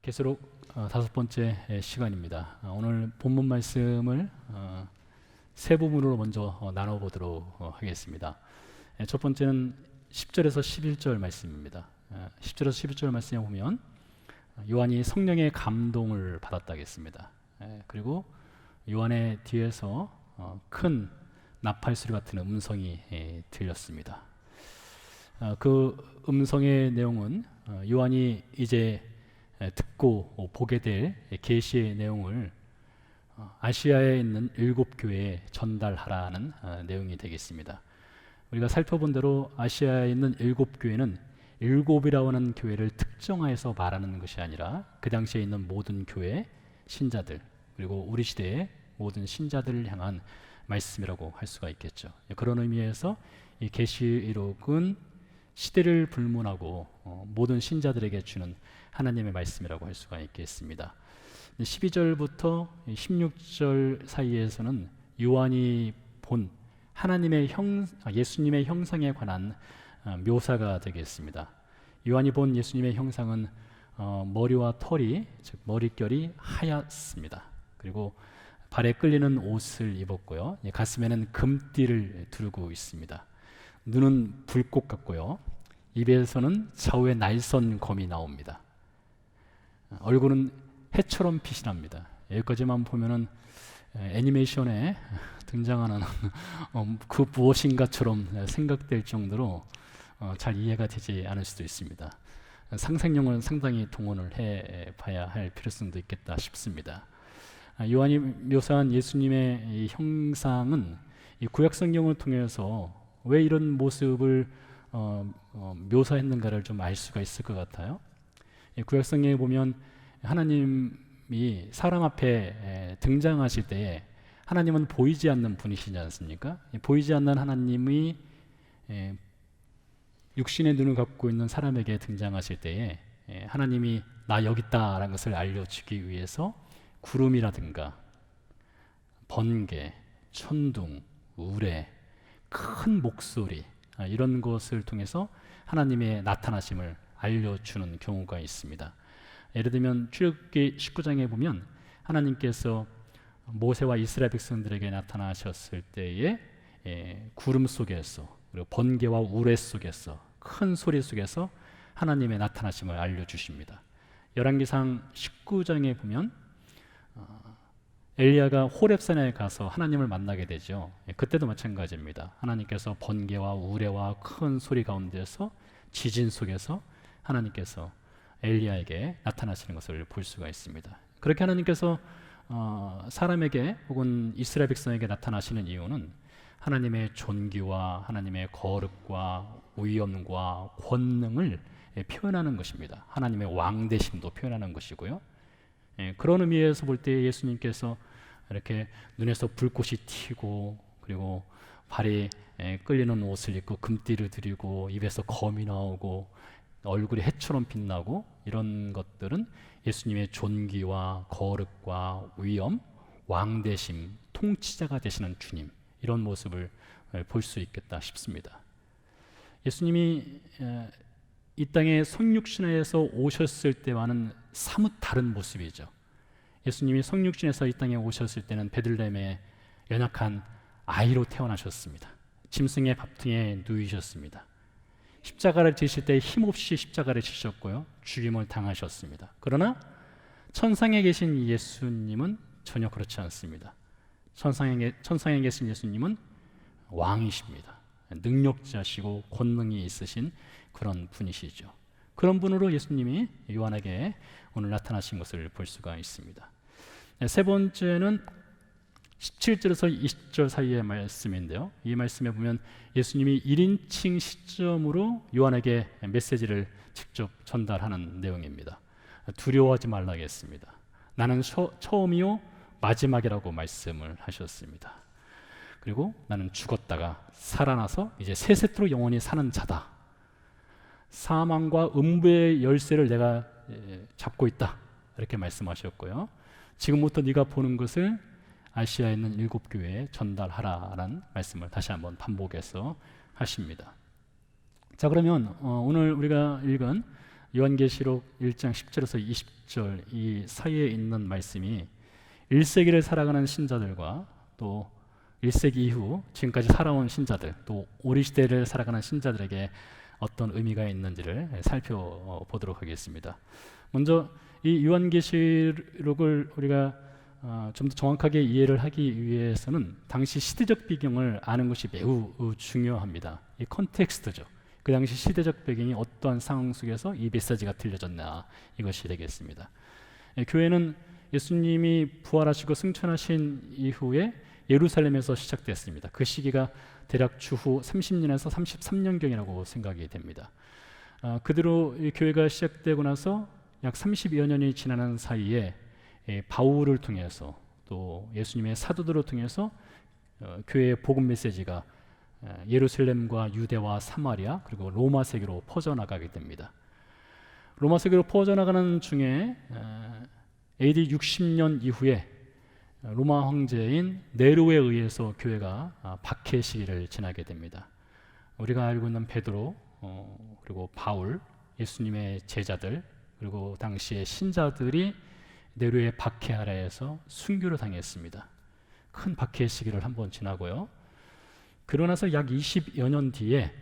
계시록 다섯 번째 시간입니다. 오늘 본문 말씀을 세 부분으로 먼저 나눠보도록 하겠습니다. 첫 번째는 10절에서 11절 말씀입니다. 10절에서 11절 말씀에 보면 요한이 성령의 감동을 받았다겠습니다. 그리고 요한의 뒤에서 큰 나팔 소리 같은 음성이 들렸습니다. 그 음성의 내용은 요한이 이제 듣고 보게 될 계시의 내용을 아시아에 있는 7교회에 전달하라는 내용이 되겠습니다. 우리가 살펴본 대로 아시아에 있는 7교회는 7이라고 하는 교회를 특정해서 말하는 것이 아니라 그 당시에 있는 모든 교회 신자들, 그리고 우리 시대의 모든 신자들을 향한 말씀이라고 할 수가 있겠죠. 그런 의미에서 이 계시록은 시대를 불문하고 모든 신자들에게 주는 하나님의 말씀이라고 할 수가 있겠습니다. 12절부터 16절 사이에서는 요한이 본 하나님의 예수님의 형상에 관한 묘사가 되겠습니다. 요한이 본 예수님의 형상은 머리와 털이, 즉 머릿결이 하얗습니다. 그리고 발에 끌리는 옷을 입었고요, 가슴에는 금띠를 두르고 있습니다. 눈은 불꽃 같고요, 입에서는 좌우의 날선 검이 나옵니다. 얼굴은 해처럼 빛이 납니다. 여기까지만 보면은 애니메이션에 등장하는 그 무엇인가처럼 생각될 정도로 잘 이해가 되지 않을 수도 있습니다. 상상력을 상당히 동원을 해봐야 할 필요성도 있겠다 싶습니다. 요한이 묘사한 예수님의 이 형상은 이 구약 성경을 통해서 왜 이런 모습을 묘사했는가를 좀 알 수가 있을 것 같아요. 구약 성경에 보면 하나님이 사람 앞에 등장하실 때에 하나님은 보이지 않는 분이시지 않습니까? 보이지 않는 하나님이 육신의 눈을 갖고 있는 사람에게 등장하실 때에 하나님이 나 여기 있다라는 것을 알려주기 위해서 구름이라든가 번개, 천둥, 우레, 큰 목소리, 이런 것을 통해서 하나님의 나타나심을 알려주는 경우가 있습니다. 예를 들면 출애굽기 19장에 보면 하나님께서 모세와 이스라엘 백성들에게 나타나셨을 때에 구름 속에서, 그리고 번개와 우레 속에서, 큰 소리 속에서 하나님의 나타나심을 알려주십니다. 열왕기상 19장에 보면 엘리야가 호렙산에 가서 하나님을 만나게 되죠. 그때도 마찬가지입니다. 하나님께서 번개와 우레와 큰 소리 가운데서, 지진 속에서 하나님께서 엘리야에게 나타나시는 것을 볼 수가 있습니다. 그렇게 하나님께서 사람에게 혹은 이스라엘 백성에게 나타나시는 이유는 하나님의 존귀와 하나님의 거룩과 위엄과 권능을 표현하는 것입니다. 하나님의 왕대심도 표현하는 것이고요. 그런 의미에서 볼 때 예수님께서 이렇게 눈에서 불꽃이 튀고, 그리고 발에 끌리는 옷을 입고 금띠를 들이고 입에서 검이 나오고 얼굴이 해처럼 빛나고, 이런 것들은 예수님의 존귀와 거룩과 위엄, 왕대심, 통치자가 되시는 주님, 이런 모습을 볼 수 있겠다 싶습니다. 예수님이 이 땅에 성육신에서 오셨을 때와는 사뭇 다른 모습이죠. 예수님이 성육신에서 이 땅에 오셨을 때는 베들레헴에 연약한 아이로 태어나셨습니다. 짐승의 밥통에 누이셨습니다. 십자가를 지실 때 힘없이 십자가를 지셨고요, 죽임을 당하셨습니다. 그러나 천상에 계신 예수님은 전혀 그렇지 않습니다. 천상에 계신 예수님은 왕이십니다. 능력자시고 권능이 있으신 그런 분이시죠. 그런 분으로 예수님이 요한에게 오늘 나타나신 것을 볼 수가 있습니다. 세 번째는 17절에서 20절 사이의 말씀인데요, 이 말씀에 보면 예수님이 1인칭 시점으로 요한에게 메시지를 직접 전달하는 내용입니다. 두려워하지 말라겠습니다. 나는 처음이요 마지막이라고 말씀을 하셨습니다. 그리고 나는 죽었다가 살아나서 이제 세세토록 영원히 사는 자다. 사망과 음부의 열쇠를 내가 잡고 있다, 이렇게 말씀하셨고요. 지금부터 네가 보는 것을 아시아에 있는 7교회에 전달하라라는 말씀을 다시 한번 반복해서 하십니다. 자, 그러면 오늘 우리가 읽은 요한계시록 1장 10절에서 20절 이 사이에 있는 말씀이 1세기를 살아가는 신자들과 또 1세기 이후 지금까지 살아온 신자들, 또 우리 시대를 살아가는 신자들에게 어떤 의미가 있는지를 살펴보도록 하겠습니다. 먼저 이 요한계시록을 우리가 좀 더 정확하게 이해를 하기 위해서는 당시 시대적 배경을 아는 것이 매우 중요합니다. 이 컨텍스트죠. 그 당시 시대적 배경이 어떠한 상황 속에서 이 메시지가 들려졌나, 이것이 되겠습니다. 교회는 예수님이 부활하시고 승천하신 이후에 예루살렘에서 시작됐습니다. 그 시기가 대략 주후 30년에서 33년경이라고 생각이 됩니다. 그대로 이 교회가 시작되고 나서 약 30여 년이 지나는 사이에 바울을 통해서 또 예수님의 사도들을 통해서 교회의 복음 메시지가 예루살렘과 유대와 사마리아 그리고 로마 세계로 퍼져나가게 됩니다. 로마 세계로 퍼져나가는 중에 AD 60년 이후에 로마 황제인 네로에 의해서 교회가 박해 시기를 지나게 됩니다. 우리가 알고 있는 베드로 그리고 바울, 예수님의 제자들 그리고 당시의 신자들이 네로의 박해 아래에서 순교를 당했습니다. 큰 박해 시기를 한번 지나고요. 그러고 나서 약 20여 년 뒤에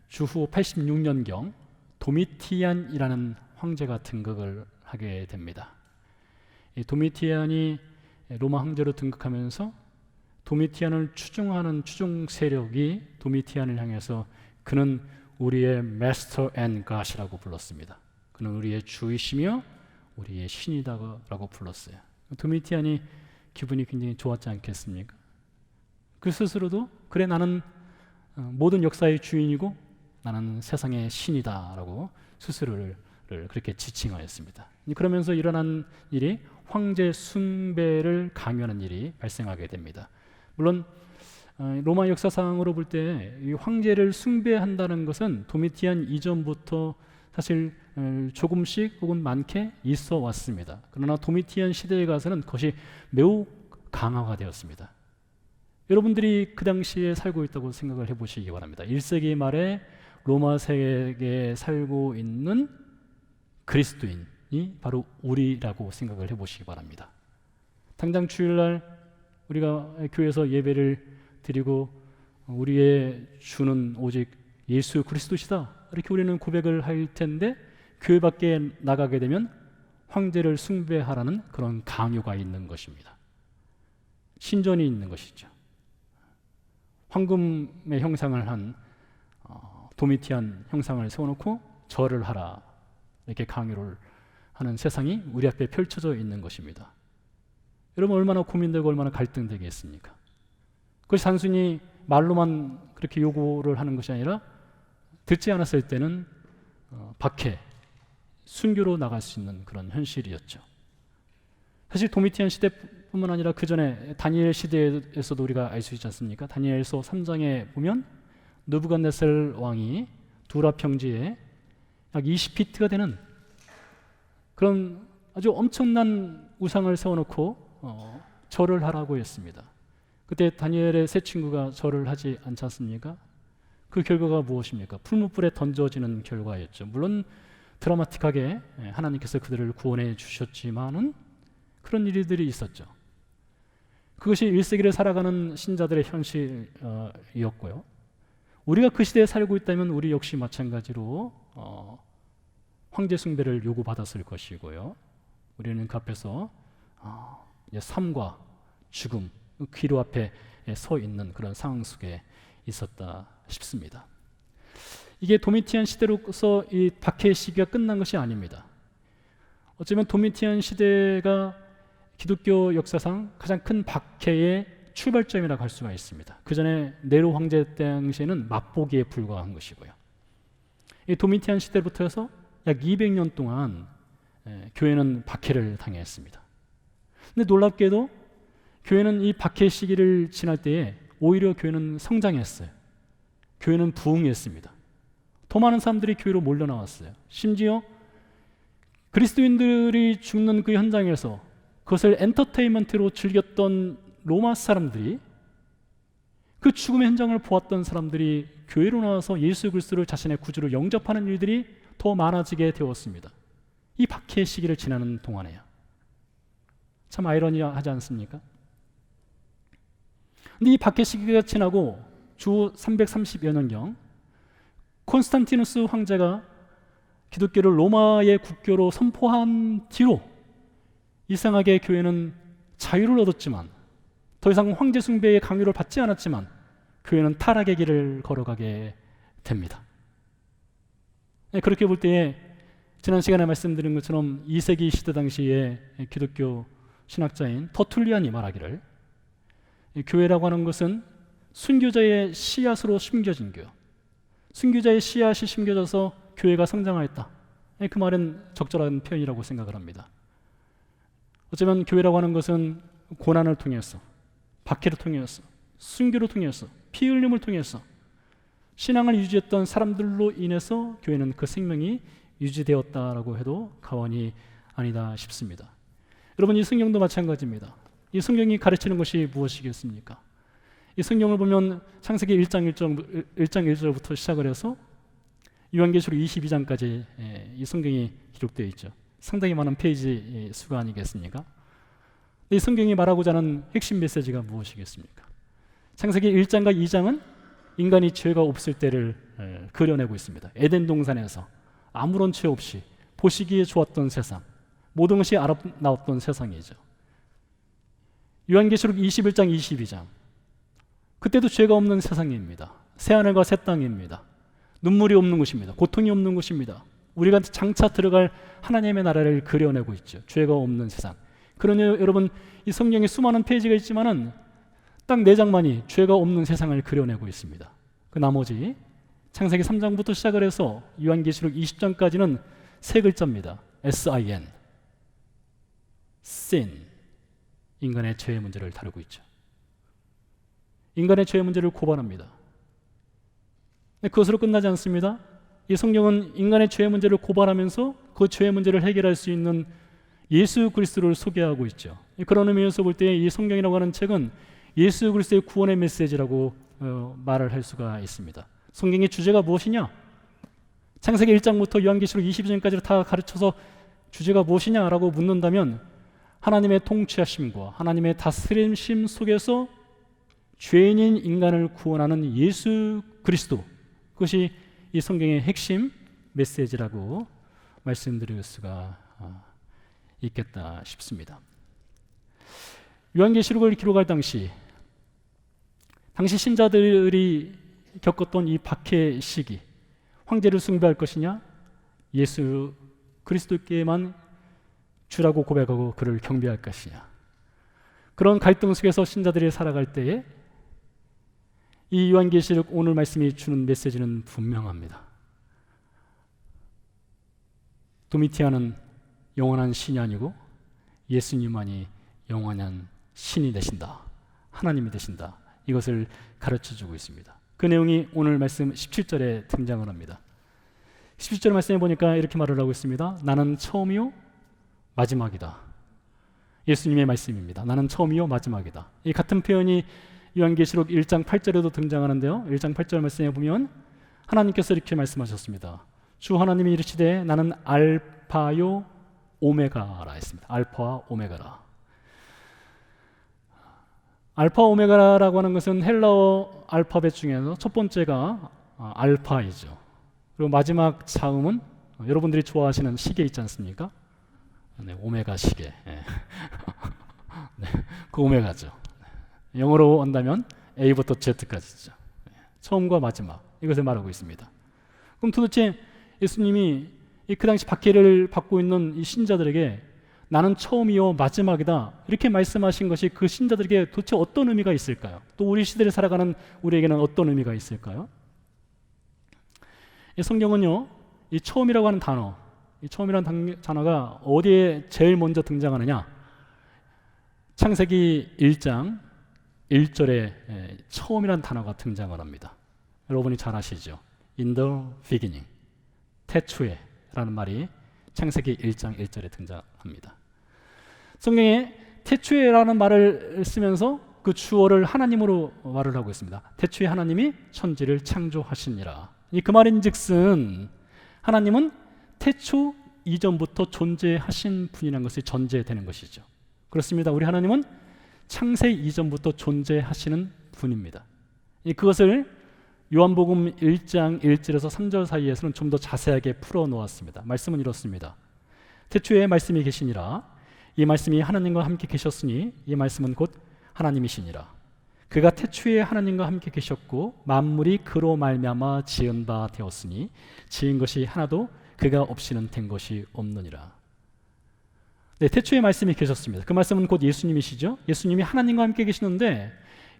주후 86년경 도미티안이라는 황제가 등극을 하게 됩니다. 이 도미티안이 로마 황제로 등극하면서 도미티안을 추종하는 추종 세력이 도미티안을 향해서 그는 우리의 Master and God이라고 불렀습니다. 그는 우리의 주이시며 우리의 신이다라고 불렀어요. 도미티안이 기분이 굉장히 좋았지 않겠습니까? 그 스스로도 그래 나는 모든 역사의 주인이고 나는 세상의 신이다라고 스스로를 그렇게 지칭하였습니다. 그러면서 일어난 일이 황제 숭배를 강요하는 일이 발생하게 됩니다. 물론 로마 역사상으로 볼 때 이 황제를 숭배한다는 것은 도미티안 이전부터 사실 조금씩 혹은 많게 있어 왔습니다. 그러나 도미티안 시대에 가서는 그것이 매우 강화가 되었습니다. 여러분들이 그 당시에 살고 있다고 생각을 해보시기 바랍니다. 1세기 말에 로마 세계에 살고 있는 그리스도인이 바로 우리라고 생각을 해보시기 바랍니다. 당장 주일날 우리가 교회에서 예배를 드리고 우리의 주는 오직 예수 그리스도시다 이렇게 우리는 고백을 할 텐데 교회 밖에 나가게 되면 황제를 숭배하라는 그런 강요가 있는 것입니다. 신전이 있는 것이죠. 황금의 형상을 한 도미티안 형상을 세워놓고 절을 하라 이렇게 강요를 하는 세상이 우리 앞에 펼쳐져 있는 것입니다. 여러분 얼마나 고민되고 얼마나 갈등되겠습니까? 그것이 단순히 말로만 그렇게 요구를 하는 것이 아니라 듣지 않았을 때는 박해, 순교로 나갈 수 있는 그런 현실이었죠. 사실 도미티안 시대뿐만 아니라 그 전에 다니엘 시대에서도 우리가 알 수 있지 않습니까? 다니엘서 3장에 보면 느부갓네살 왕이 두라 평지에 약 20피트가 되는 그런 아주 엄청난 우상을 세워놓고 절을 하라고 했습니다. 그때 다니엘의 세 친구가 절을 하지 않지 않습니까? 그 결과가 무엇입니까? 풀무불에 던져지는 결과였죠. 물론 드라마틱하게 하나님께서 그들을 구원해 주셨지만은 그런 일들이 있었죠. 그것이 1세기를 살아가는 신자들의 현실이었고요. 우리가 그 시대에 살고 있다면 우리 역시 마찬가지로 황제 숭배를 요구받았을 것이고요. 우리는 그 앞에서 삶과 죽음, 기로 앞에 서 있는 그런 상황 속에 있었다 싶습니다. 이게 도미티안 시대로서 이 박해 시기가 끝난 것이 아닙니다. 어쩌면 도미티안 시대가 기독교 역사상 가장 큰 박해의 출발점이라고 할 수가 있습니다. 그 전에 네로 황제 당시에는 맛보기에 불과한 것이고요. 이 도미티안 시대부터 해서 약 200년 동안 교회는 박해를 당했습니다. 근데 놀랍게도 교회는 이 박해 시기를 지날 때에 오히려 교회는 성장했어요. 교회는 부흥했습니다. 더 많은 사람들이 교회로 몰려 나왔어요. 심지어 그리스도인들이 죽는 그 현장에서 그것을 엔터테인먼트로 즐겼던 로마 사람들이 그 죽음의 현장을 보았던 사람들이 교회로 나와서 예수 그리스도를 자신의 구주로 영접하는 일들이 더 많아지게 되었습니다. 이 박해의 시기를 지나는 동안에요. 참 아이러니하지 않습니까? 근데 이 박해 시기가 지나고 주 330여 년경 콘스탄티누스 황제가 기독교를 로마의 국교로 선포한 뒤로 이상하게 교회는 자유를 얻었지만, 더 이상 황제 숭배의 강요를 받지 않았지만 교회는 타락의 길을 걸어가게 됩니다. 그렇게 볼 때에 지난 시간에 말씀드린 것처럼 2세기 시대 당시에 기독교 신학자인 터툴리안이 말하기를, 교회라고 하는 것은 순교자의 씨앗으로 심겨진 교회, 순교자의 씨앗이 심겨져서 교회가 성장하였다. 그 말은 적절한 표현이라고 생각을 합니다. 어쩌면 교회라고 하는 것은 고난을 통해서, 박해를 통해서, 순교를 통해서, 피 흘림을 통해서 신앙을 유지했던 사람들로 인해서 교회는 그 생명이 유지되었다라고 해도 과언이 아니다 싶습니다. 여러분, 이 성경도 마찬가지입니다. 이 성경이 가르치는 것이 무엇이겠습니까? 이 성경을 보면 창세기 1장 1절부터 시작을 해서 요한계시록 22장까지 이 성경이 기록되어 있죠. 상당히 많은 페이지 수가 아니겠습니까? 이 성경이 말하고자 하는 핵심 메시지가 무엇이겠습니까? 창세기 1장과 2장은 인간이 죄가 없을 때를 그려내고 있습니다. 에덴 동산에서 아무런 죄 없이 보시기에 좋았던 세상, 모든 것이 아름다웠던 세상이죠. 요한계시록 21장, 22장, 그때도 죄가 없는 세상입니다. 새하늘과 새 땅입니다. 눈물이 없는 것입니다. 고통이 없는 것입니다. 우리가 장차 들어갈 하나님의 나라를 그려내고 있죠. 죄가 없는 세상. 그러니 여러분, 이 성경에 수많은 페이지가 있지만은 딱 4장만이 죄가 없는 세상을 그려내고 있습니다. 그 나머지 창세기 3장부터 시작을 해서 요한계시록 20장까지는 세 글자입니다. S-I-N, sin, 인간의 죄의 문제를 다루고 있죠. 인간의 죄의 문제를 고발합니다. 그것으로 끝나지 않습니다. 이 성경은 인간의 죄의 문제를 고발하면서 그 죄의 문제를 해결할 수 있는 예수 그리스도를 소개하고 있죠. 그런 의미에서 볼 때 이 성경이라고 하는 책은 예수 그리스도의 구원의 메시지라고 말을 할 수가 있습니다. 성경의 주제가 무엇이냐? 창세기 1장부터 요한계시록 22장까지를 다 가르쳐서 주제가 무엇이냐라고 묻는다면 하나님의 통치하심과 하나님의 다스림심 속에서 죄인인 인간을 구원하는 예수 그리스도, 그것이 이 성경의 핵심 메시지라고 말씀드릴 수가 있겠다 싶습니다. 요한계시록을 기록할 당시 신자들이 겪었던 이 박해 시기, 황제를 숭배할 것이냐, 예수 그리스도께만 주라고 고백하고 그를 경배할 것이냐, 그런 갈등 속에서 신자들이 살아갈 때에 이 요한계시록 오늘 말씀이 주는 메시지는 분명합니다. 도미티아는 영원한 신이 아니고 예수님만이 영원한 신이 되신다, 하나님이 되신다, 이것을 가르쳐주고 있습니다. 그 내용이 오늘 말씀 17절에 등장을 합니다. 17절 말씀에 보니까 이렇게 말을 하고 있습니다. 나는 처음이요 마지막이다. 예수님의 말씀입니다. 나는 처음이요 마지막이다. 이 같은 표현이 요한계시록 1장 8절에도 등장하는데요. 1장 8절 말씀에 보면 하나님께서 이렇게 말씀하셨습니다. 주 하나님이 이르시되 나는 알파요 오메가라 했습니다. 알파와 오메가라. 알파 오메가라고 하는 것은 헬라어 알파벳 중에서 첫 번째가 알파이죠. 그리고 마지막 자음은 여러분들이 좋아하시는 시계 있지 않습니까? 네, 오메가 시계. 네. 네, 그 오메가죠. 영어로 한다면 A부터 Z까지죠. 처음과 마지막, 이것을 말하고 있습니다. 그럼 도대체 예수님이 그 당시 박해를 받고 있는 이 신자들에게 나는 처음이요 마지막이다 이렇게 말씀하신 것이 그 신자들에게 도대체 어떤 의미가 있을까요? 또 우리 시대를 살아가는 우리에게는 어떤 의미가 있을까요? 이 성경은요, 이 처음이라고 하는 단어, 이 처음이라는 단어가 어디에 제일 먼저 등장하느냐? 창세기 1장 1절에 처음이라는 단어가 등장을 합니다. 여러분이 잘 아시죠? In the beginning, 태초에 라는 말이 창세기 1장 1절에 등장합니다. 성경에 태초에라는 말을 쓰면서 그 주어를 하나님으로 말을 하고 있습니다. 태초에 하나님이 천지를 창조하시니라. 그 말인즉슨 하나님은 태초 이전부터 존재하신 분이라는 것이 전제되는 것이죠. 그렇습니다. 우리 하나님은 창세 이전부터 존재하시는 분입니다. 그것을 요한복음 1장 1절에서 3절 사이에서는 좀 더 자세하게 풀어놓았습니다. 말씀은 이렇습니다. 태초에 말씀이 계시니라. 이 말씀이 하나님과 함께 계셨으니 이 말씀은 곧 하나님이시니라. 그가 태초에 하나님과 함께 계셨고 만물이 그로 말미암아 지은 바 되었으니 지은 것이 하나도 그가 없이는 된 것이 없느니라. 네, 태초에 말씀이 계셨습니다. 그 말씀은 곧 예수님이시죠. 예수님이 하나님과 함께 계시는데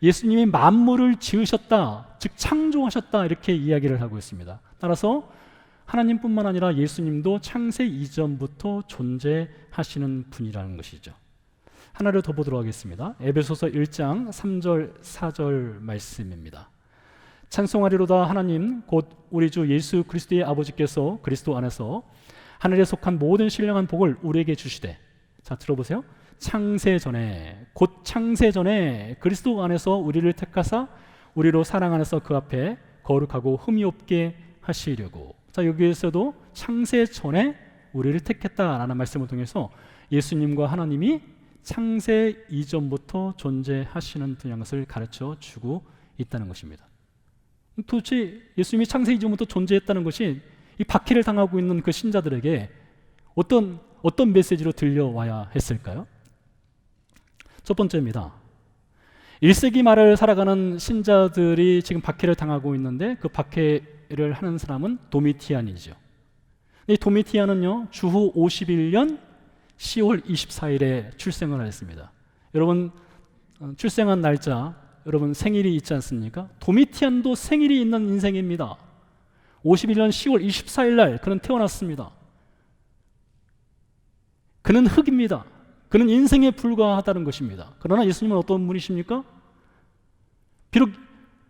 예수님이 만물을 지으셨다, 즉 창조하셨다, 이렇게 이야기를 하고 있습니다. 따라서 하나님뿐만 아니라 예수님도 창세 이전부터 존재하시는 분이라는 것이죠. 하나를 더 보도록 하겠습니다. 에베소서 1장 3절 4절 말씀입니다. 찬송하리로다 하나님 곧 우리 주 예수 그리스도의 아버지께서 그리스도 안에서 하늘에 속한 모든 신령한 복을 우리에게 주시되. 자, 들어보세요. 창세 전에, 곧 창세 전에 그리스도 안에서 우리를 택하사 우리로 사랑 안에서 그 앞에 거룩하고 흠이 없게 하시려고. 자, 여기에서도 창세 전에 우리를 택했다라는 말씀을 통해서 예수님과 하나님이 창세 이전부터 존재하시는 분이라는 것을 가르쳐 주고 있다는 것입니다. 도대체 예수님이 창세 이전부터 존재했다는 것이 이 박해를 당하고 있는 그 신자들에게 어떤 메시지로 들려와야 했을까요? 첫 번째입니다. 1세기 말을 살아가는 신자들이 지금 박해를 당하고 있는데 그 박해를 하는 사람은 도미티안이죠. 이 도미티안은요, 주후 51년 10월 24일에 출생을 했습니다. 여러분, 출생한 날짜, 여러분 생일이 있지 않습니까? 도미티안도 생일이 있는 인생입니다. 51년 10월 24일 날 그는 태어났습니다. 그는 흙입니다. 그는 인생에 불과하다는 것입니다. 그러나 예수님은 어떤 분이십니까? 비록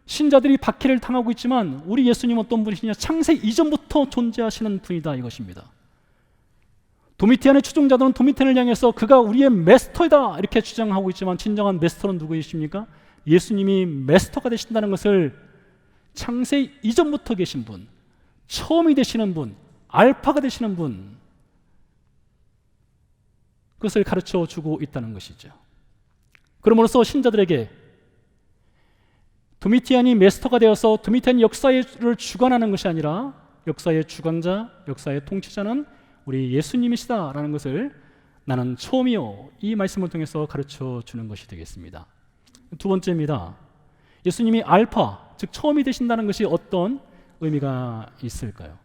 신자들이 박해를 당하고 있지만 우리 예수님은 어떤 분이시냐? 창세 이전부터 존재하시는 분이다, 이것입니다. 도미티안의 추종자들은 도미티안을 향해서 그가 우리의 마스터이다 이렇게 주장하고 있지만 진정한 마스터는 누구이십니까? 예수님이 마스터가 되신다는 것을 창세 이전부터 계신 분, 처음이 되시는 분, 알파가 되시는 분, 그것을 가르쳐 주고 있다는 것이죠. 그러므로서 신자들에게 도미티안이 마스터가 되어서 도미티안 역사를 주관하는 것이 아니라 역사의 주관자, 역사의 통치자는 우리 예수님이시다라는 것을 나는 처음이요, 이 말씀을 통해서 가르쳐 주는 것이 되겠습니다. 두 번째입니다. 예수님이 알파, 즉 처음이 되신다는 것이 어떤 의미가 있을까요?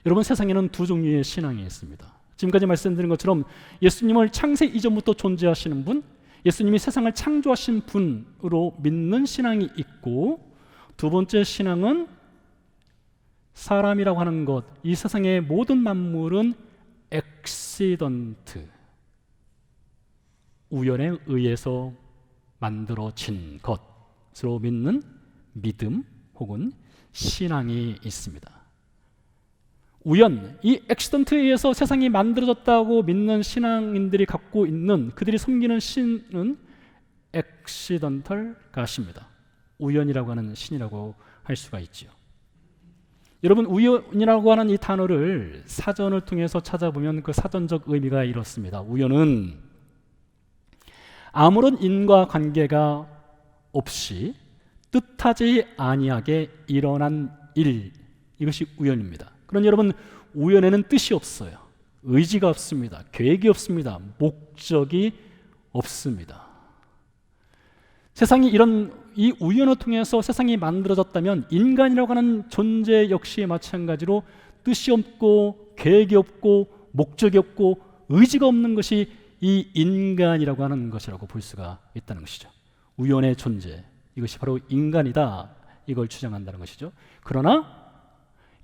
여러분, 세상에는 두 종류의 신앙이 있습니다. 지금까지 말씀드린 것처럼 예수님을 창세 이전부터 존재하시는 분, 예수님이 세상을 창조하신 분으로 믿는 신앙이 있고, 두 번째 신앙은 사람이라고 하는 것, 이 세상의 모든 만물은 액시던트, 우연에 의해서 만들어진 것으로 믿는 믿음 혹은 신앙이 있습니다. 우연, 이 액시던트에 의해서 세상이 만들어졌다고 믿는 신앙인들이 갖고 있는, 그들이 섬기는 신은 액시던털 가십니다. 우연이라고 하는 신이라고 할 수가 있죠. 여러분, 우연이라고 하는 이 단어를 사전을 통해서 찾아보면 그 사전적 의미가 이렇습니다. 우연은 아무런 인과관계가 없이 뜻하지 아니하게 일어난 일, 이것이 우연입니다. 그러나 여러분, 우연에는 뜻이 없어요. 의지가 없습니다. 계획이 없습니다. 목적이 없습니다. 세상이 이 우연을 통해서 세상이 만들어졌다면 인간이라고 하는 존재 역시 마찬가지로 뜻이 없고 계획이 없고 목적이 없고 의지가 없는 것이 이 인간이라고 하는 것이라고 볼 수가 있다는 것이죠. 우연의 존재, 이것이 바로 인간이다, 이걸 주장한다는 것이죠. 그러나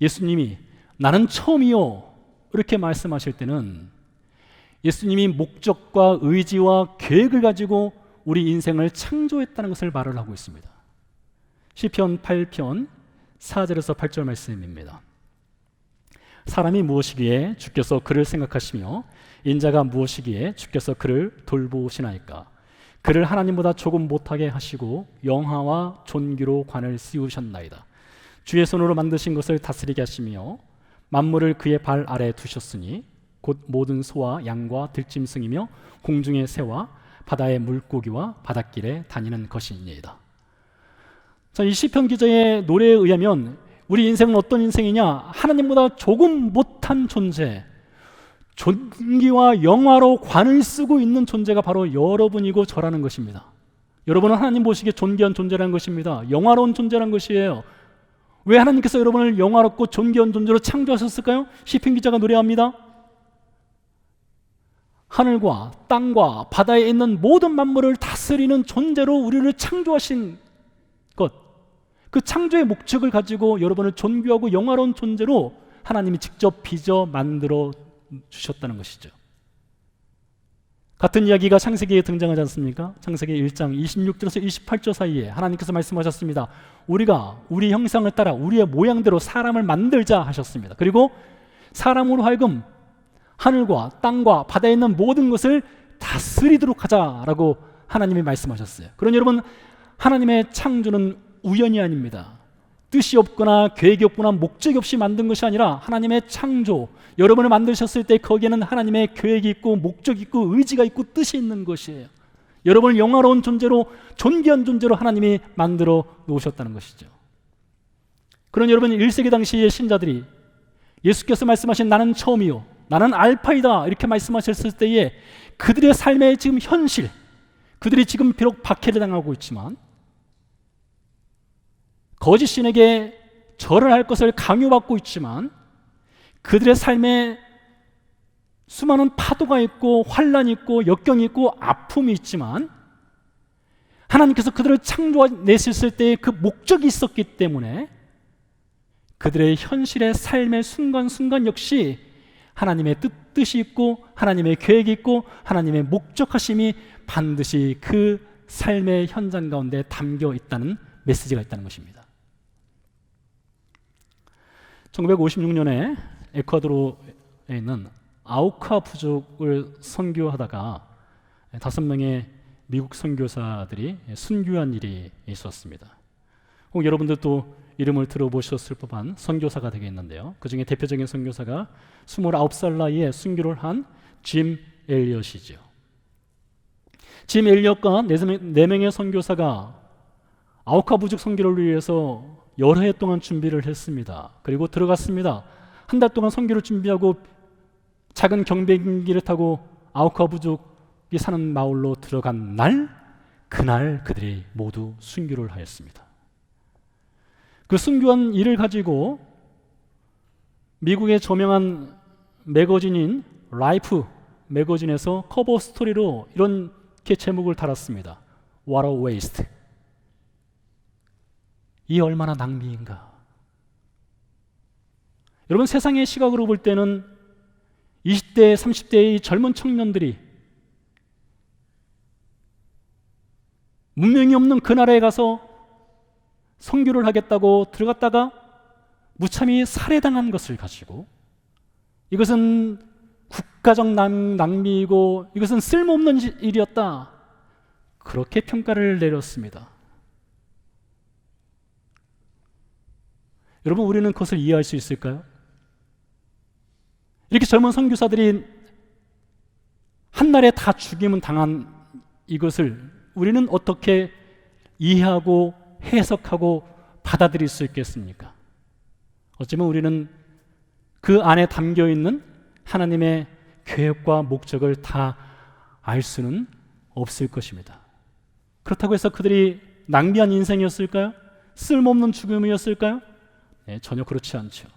예수님이 나는 처음이요 이렇게 말씀하실 때는 예수님이 목적과 의지와 계획을 가지고 우리 인생을 창조했다는 것을 말을 하고 있습니다. 시편 8편 4절에서 8절 말씀입니다. 사람이 무엇이기에 주께서 그를 생각하시며 인자가 무엇이기에 주께서 그를 돌보시나이까. 그를 하나님보다 조금 못하게 하시고 영화와 존귀로 관을 씌우셨나이다. 주의 손으로 만드신 것을 다스리게 하시며 만물을 그의 발 아래에 두셨으니 곧 모든 소와 양과 들짐승이며 공중의 새와 바다의 물고기와 바닷길에 다니는 것이니이다. 자, 이 시편 기자의 노래에 의하면 우리 인생은 어떤 인생이냐? 하나님보다 조금 못한 존재, 존귀와 영화로 관을 쓰고 있는 존재가 바로 여러분이고 저라는 것입니다. 여러분은 하나님 보시기에 존귀한 존재라는 것입니다. 영화로운 존재라는 것이에요. 왜 하나님께서 여러분을 영화롭고 존귀한 존재로 창조하셨을까요? 시편 기자가 노래합니다. 하늘과 땅과 바다에 있는 모든 만물을 다스리는 존재로 우리를 창조하신 것, 그 창조의 목적을 가지고 여러분을 존귀하고 영화로운 존재로 하나님이 직접 빚어 만들어 주셨다는 것이죠. 같은 이야기가 창세기에 등장하지 않습니까? 창세기 1장 26절에서 28절 사이에 하나님께서 말씀하셨습니다. 우리가 우리 형상을 따라 우리의 모양대로 사람을 만들자 하셨습니다. 그리고 사람으로 하여금 하늘과 땅과 바다에 있는 모든 것을 다스리도록 하자라고 하나님이 말씀하셨어요. 그러니 여러분, 하나님의 창조는 우연이 아닙니다. 뜻이 없거나 계획이 없거나 목적이 없이 만든 것이 아니라 하나님의 창조, 여러분을 만드셨을 때 거기에는 하나님의 계획이 있고 목적이 있고 의지가 있고 뜻이 있는 것이에요. 여러분을 영화로운 존재로, 존귀한 존재로 하나님이 만들어 놓으셨다는 것이죠. 그런 여러분, 1세기 당시의 신자들이 예수께서 말씀하신 나는 처음이요 나는 알파이다 이렇게 말씀하셨을 때에 그들의 삶의 지금 현실, 그들이 지금 비록 박해를 당하고 있지만 거짓 신에게 절을 할 것을 강요받고 있지만 그들의 삶에 수많은 파도가 있고 환란이 있고 역경이 있고 아픔이 있지만 하나님께서 그들을 창조하셨을 때의 그 목적이 있었기 때문에 그들의 현실의 삶의 순간순간 역시 하나님의 뜻이 있고 하나님의 계획이 있고 하나님의 목적하심이 반드시 그 삶의 현장 가운데 담겨 있다는 메시지가 있다는 것입니다. 1956년에 에콰도르에 있는 아우카 부족을 선교하다가 5명의 미국 선교사들이 순교한 일이 있었습니다. 혹 여러분들도 이름을 들어보셨을 법한 선교사가 되겠는데요. 그 중에 대표적인 선교사가 29살 나이에 순교를 한 짐 엘리엇이죠. 짐 엘리엇과 4명의 선교사가 아우카 부족 선교를 위해서 여러 해 동안 준비를 했습니다. 그리고 들어갔습니다. 한 달 동안 선교를 준비하고 작은 경비행기를 타고 아우카 부족이 사는 마을로 들어간 날, 그날 그들이 모두 순교를 하였습니다. 그 순교한 일을 가지고 미국의 저명한 매거진인 라이프 매거진에서 커버 스토리로 이렇게 제목을 달았습니다. What a waste. 이 얼마나 낭비인가. 여러분, 세상의 시각으로 볼 때는 20대, 30대의 젊은 청년들이 문명이 없는 그 나라에 가서 선교를 하겠다고 들어갔다가 무참히 살해당한 것을 가지고 이것은 국가적 낭비이고 이것은 쓸모없는 일이었다, 그렇게 평가를 내렸습니다. 여러분, 우리는 그것을 이해할 수 있을까요? 이렇게 젊은 선교사들이 한날에 다 죽임을 당한 이것을 우리는 어떻게 이해하고 해석하고 받아들일 수 있겠습니까? 어쩌면 우리는 그 안에 담겨있는 하나님의 계획과 목적을 다 알 수는 없을 것입니다. 그렇다고 해서 그들이 낭비한 인생이었을까요? 쓸모없는 죽음이었을까요? 네, 전혀 그렇지 않죠.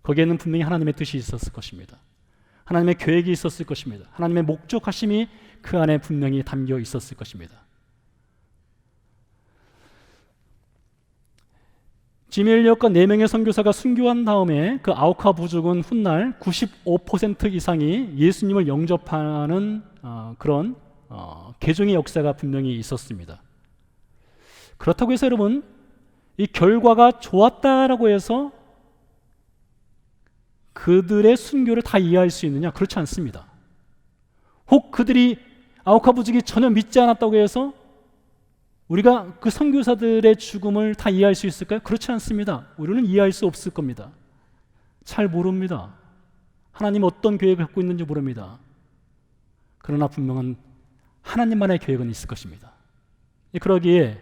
거기에는 분명히 하나님의 뜻이 있었을 것입니다. 하나님의 계획이 있었을 것입니다. 하나님의 목적하심이 그 안에 분명히 담겨 있었을 것입니다. 짐 엘리엇과 4명의 선교사가 순교한 다음에 그 아우카 부족은 훗날 95% 이상이 예수님을 영접하는 그런 개종의 역사가 분명히 있었습니다. 그렇다고 해서 여러분, 이 결과가 좋았다라고 해서 그들의 순교를 다 이해할 수 있느냐? 그렇지 않습니다. 혹 그들이 아우카 부족이 전혀 믿지 않았다고 해서 우리가 그 선교사들의 죽음을 다 이해할 수 있을까요? 그렇지 않습니다. 우리는 이해할 수 없을 겁니다. 잘 모릅니다. 하나님 어떤 계획을 갖고 있는지 모릅니다. 그러나 분명한 하나님만의 계획은 있을 것입니다. 그러기에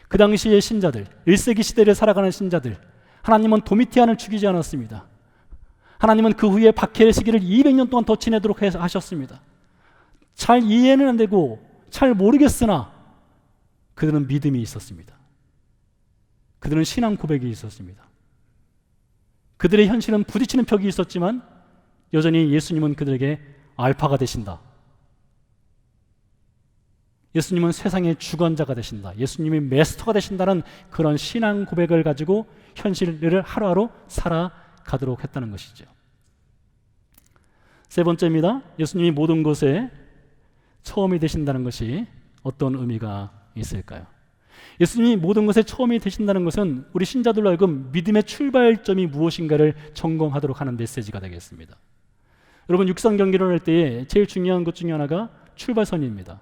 그 당시의 신자들, 1세기 시대를 살아가는 신자들, 하나님은 도미티안을 죽이지 않았습니다. 하나님은 그 후에 박해의 시기를 200년 동안 더 지내도록 하셨습니다. 잘 이해는 안 되고 잘 모르겠으나 그들은 믿음이 있었습니다. 그들은 신앙 고백이 있었습니다. 그들의 현실은 부딪히는 벽이 있었지만 여전히 예수님은 그들에게 알파가 되신다. 예수님은 세상의 주관자가 되신다. 예수님이 마스터가 되신다는 그런 신앙 고백을 가지고 현실을 하루하루 살아가도록 했다는 것이죠. 세 번째입니다. 예수님이 모든 것에 처음이 되신다는 것이 어떤 의미가 있을까요? 예수님이 모든 것에 처음이 되신다는 것은 우리 신자들로 하여금 믿음의 출발점이 무엇인가를 점검하도록 하는 메시지가 되겠습니다. 여러분, 육상 경기를 할 때에 제일 중요한 것 중에 하나가 출발선입니다.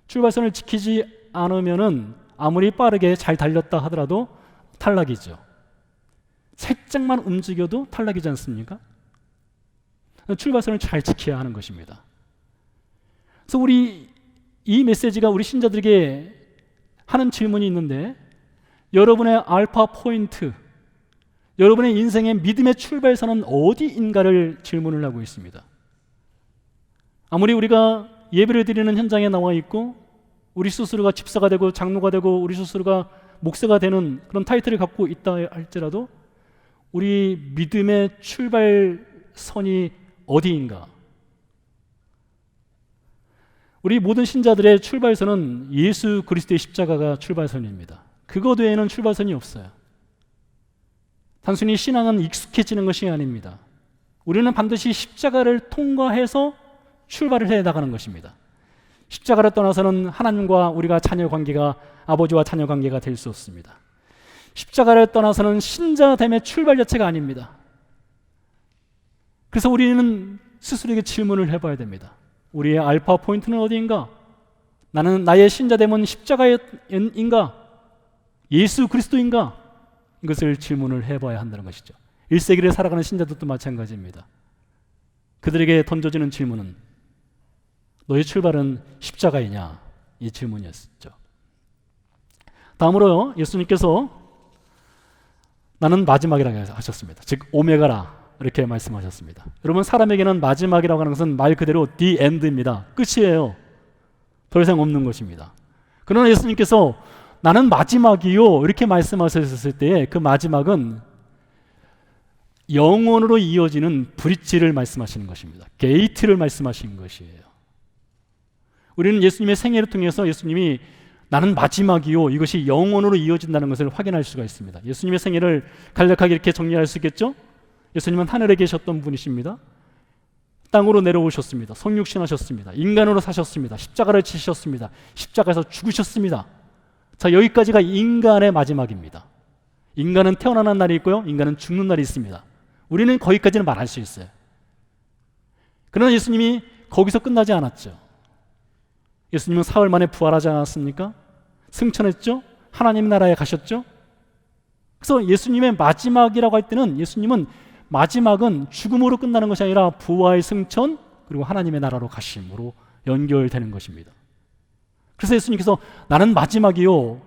출발선을 지키지 않으면은 아무리 빠르게 잘 달렸다 하더라도 탈락이죠. 살짝만 움직여도 탈락이지 않습니까? 출발선을 잘 지켜야 하는 것입니다. 그래서 이 메시지가 우리 신자들에게 하는 질문이 있는데, 여러분의 알파 포인트, 여러분의 인생의 믿음의 출발선은 어디인가를 질문을 하고 있습니다. 아무리 우리가 예배를 드리는 현장에 나와 있고 우리 스스로가 집사가 되고 장로가 되고 우리 스스로가 목사가 되는 그런 타이틀을 갖고 있다 할지라도 우리 믿음의 출발선이 어디인가? 우리 모든 신자들의 출발선은 예수 그리스도의 십자가가 출발선입니다. 그것 외에는 출발선이 없어요. 단순히 신앙은 익숙해지는 것이 아닙니다. 우리는 반드시 십자가를 통과해서 출발을 해 나가는 것입니다. 십자가를 떠나서는 하나님과 우리가 자녀 관계가, 아버지와 자녀 관계가 될 수 없습니다. 십자가를 떠나서는 신자됨의 출발 자체가 아닙니다. 그래서 우리는 스스로에게 질문을 해봐야 됩니다. 우리의 알파 포인트는 어디인가? 나는 나의 신자됨은 십자가인가? 예수 그리스도인가? 이것을 질문을 해봐야 한다는 것이죠. 1세기를 살아가는 신자들도 마찬가지입니다. 그들에게 던져지는 질문은 너의 출발은 십자가이냐? 이 질문이었죠. 다음으로요, 예수님께서 나는 마지막이라고 하셨습니다. 즉 오메가라 이렇게 말씀하셨습니다. 여러분, 사람에게는 마지막이라고 하는 것은 말 그대로 the end입니다. 끝이에요. 더 이상 없는 것입니다. 그러나 예수님께서 나는 마지막이요 이렇게 말씀하셨을 때에 그 마지막은 영원으로 이어지는 브릿지를 말씀하시는 것입니다. 게이트를 말씀하시는 것이에요. 우리는 예수님의 생애를 통해서 예수님이 나는 마지막이요, 이것이 영원으로 이어진다는 것을 확인할 수가 있습니다. 예수님의 생애를 간략하게 이렇게 정리할 수 있겠죠? 예수님은 하늘에 계셨던 분이십니다. 땅으로 내려오셨습니다. 성육신하셨습니다. 인간으로 사셨습니다. 십자가를 지셨습니다. 십자가에서 죽으셨습니다. 자, 여기까지가 인간의 마지막입니다. 인간은 태어나는 날이 있고요, 인간은 죽는 날이 있습니다. 우리는 거기까지는 말할 수 있어요. 그러나 예수님이 거기서 끝나지 않았죠. 예수님은 사흘 만에 부활하지 않았습니까? 승천했죠? 하나님 나라에 가셨죠? 그래서 예수님의 마지막이라고 할 때는 예수님은 마지막은 죽음으로 끝나는 것이 아니라 부활, 승천, 그리고 하나님의 나라로 가심으로 연결되는 것입니다. 그래서 예수님께서 나는 마지막이요,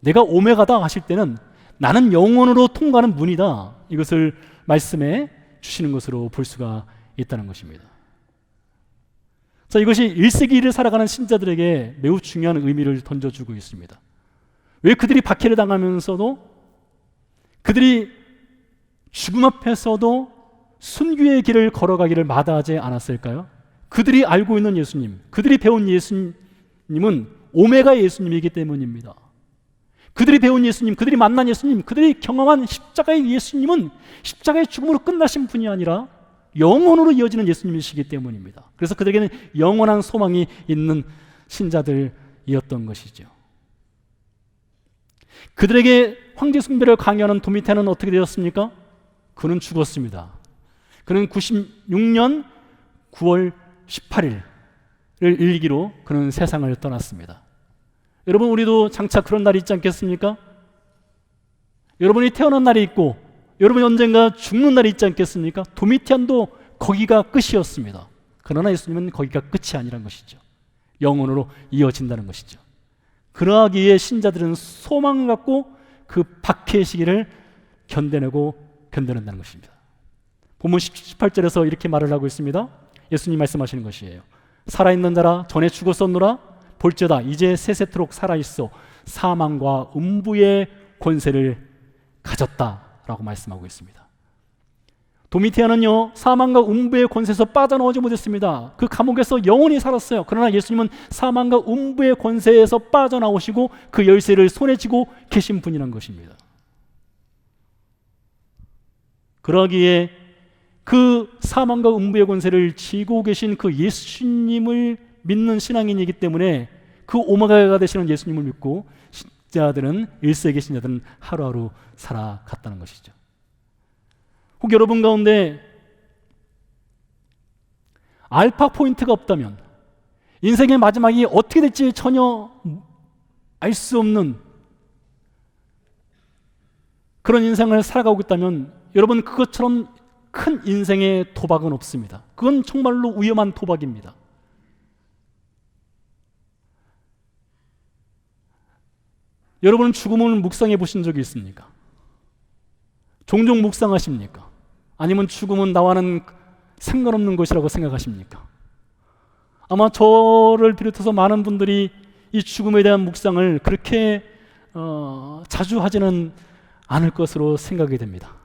내가 오메가다 하실 때는 나는 영원으로 통과하는 문이다, 이것을 말씀해 주시는 것으로 볼 수가 있다는 것입니다. 자, 이것이 1세기를 살아가는 신자들에게 매우 중요한 의미를 던져주고 있습니다. 왜 그들이 박해를 당하면서도, 그들이 죽음 앞에서도 순교의 길을 걸어가기를 마다하지 않았을까요? 그들이 알고 있는 예수님, 그들이 배운 예수님은 오메가 예수님이기 때문입니다. 그들이 배운 예수님, 그들이 만난 예수님, 그들이 경험한 십자가의 예수님은 십자가의 죽음으로 끝나신 분이 아니라 영원으로 이어지는 예수님이시기 때문입니다. 그래서 그들에게는 영원한 소망이 있는 신자들이었던 것이죠. 그들에게 황제 숭배를 강요하는 도미테는 어떻게 되었습니까? 그는 죽었습니다. 그는 96년 9월 18일을 일기로 그는 세상을 떠났습니다. 여러분, 우리도 장차 그런 날이 있지 않겠습니까? 여러분이 태어난 날이 있고 여러분 언젠가 죽는 날이 있지 않겠습니까? 도미티안도 거기가 끝이었습니다. 그러나 예수님은 거기가 끝이 아니란 것이죠. 영원으로 이어진다는 것이죠. 그러하기에 신자들은 소망을 갖고 그 박해의 시기를 견뎌낸다는 것입니다. 본문 18절에서 이렇게 말을 하고 있습니다. 예수님 말씀하시는 것이에요. 살아있는 자라 전에 죽었었노라 볼지어다 이제 세세토록 살아있어 사망과 음부의 권세를 가졌다라고 말씀하고 있습니다. 도미티아는요 사망과 음부의 권세에서 빠져나오지 못했습니다. 그 감옥에서 영원히 살았어요. 그러나 예수님은 사망과 음부의 권세에서 빠져나오시고 그 열쇠를 손에 쥐고 계신 분이란 것입니다. 그러기에 그 사망과 음부의 권세를 쥐고 계신 그 예수님을 믿는 신앙인이기 때문에 그 오마가가 되시는 예수님을 믿고 신자들은 1세기 신자들은 하루하루 살아갔다는 것이죠. 혹 여러분 가운데 알파 포인트가 없다면, 인생의 마지막이 어떻게 될지 전혀 알 수 없는 그런 인생을 살아가고 있다면 여러분 그것처럼 큰 인생의 도박은 없습니다. 그건 정말로 위험한 도박입니다. 여러분은 죽음을 묵상해 보신 적이 있습니까? 종종 묵상하십니까? 아니면 죽음은 나와는 상관없는 것이라고 생각하십니까? 아마 저를 비롯해서 많은 분들이 이 죽음에 대한 묵상을 그렇게 자주 하지는 않을 것으로 생각이 됩니다.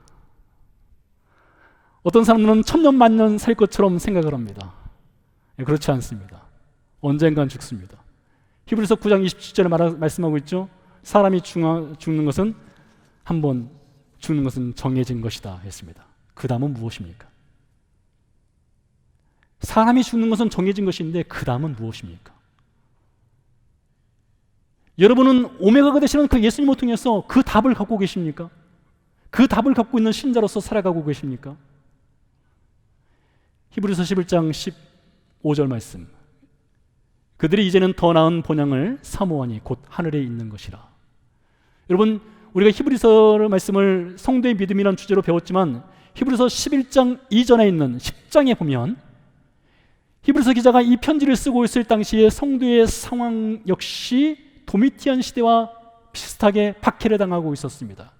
어떤 사람들은 천년 만년 살 것처럼 생각을 합니다. 그렇지 않습니다. 언젠간 죽습니다. 히브리서 9장 27절에 말씀하고 있죠. 사람이 죽는 것은 한번 죽는 것은 정해진 것이다 했습니다. 그 다음은 무엇입니까? 사람이 죽는 것은 정해진 것인데 그 다음은 무엇입니까? 여러분은 오메가가 되시는 그 예수님을 통해서 그 답을 갖고 계십니까? 그 답을 갖고 있는 신자로서 살아가고 계십니까? 히브리서 11장 15절 말씀. 그들이 이제는 더 나은 본향을 사모하니 곧 하늘에 있는 것이라. 여러분 우리가 히브리서 말씀을 성도의 믿음이라는 주제로 배웠지만 히브리서 11장 이전에 있는 10장에 보면 히브리서 기자가 이 편지를 쓰고 있을 당시에 성도의 상황 역시 도미티안 시대와 비슷하게 박해를 당하고 있었습니다.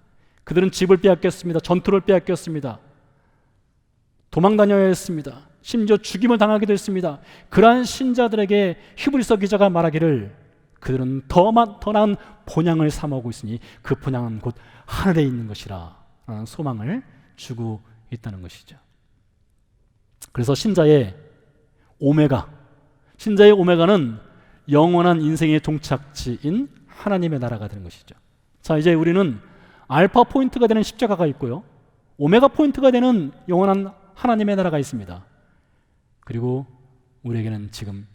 그들은 집을 빼앗겼습니다. 전투를 빼앗겼습니다. 도망 다녀야 했습니다. 심지어 죽임을 당하기도 했습니다. 그러한 신자들에게 히브리서 기자가 말하기를 그들은 더 나은 본향을 사모하고 있으니 그 본향은 곧 하늘에 있는 것이라 라는 소망을 주고 있다는 것이죠. 그래서 신자의 오메가는 영원한 인생의 종착지인 하나님의 나라가 되는 것이죠. 자, 이제 우리는 알파 포인트가 되는 십자가가 있고요, 오메가 포인트가 되는 영원한 하나님의 나라가 있습니다. 그리고 우리에게는 지금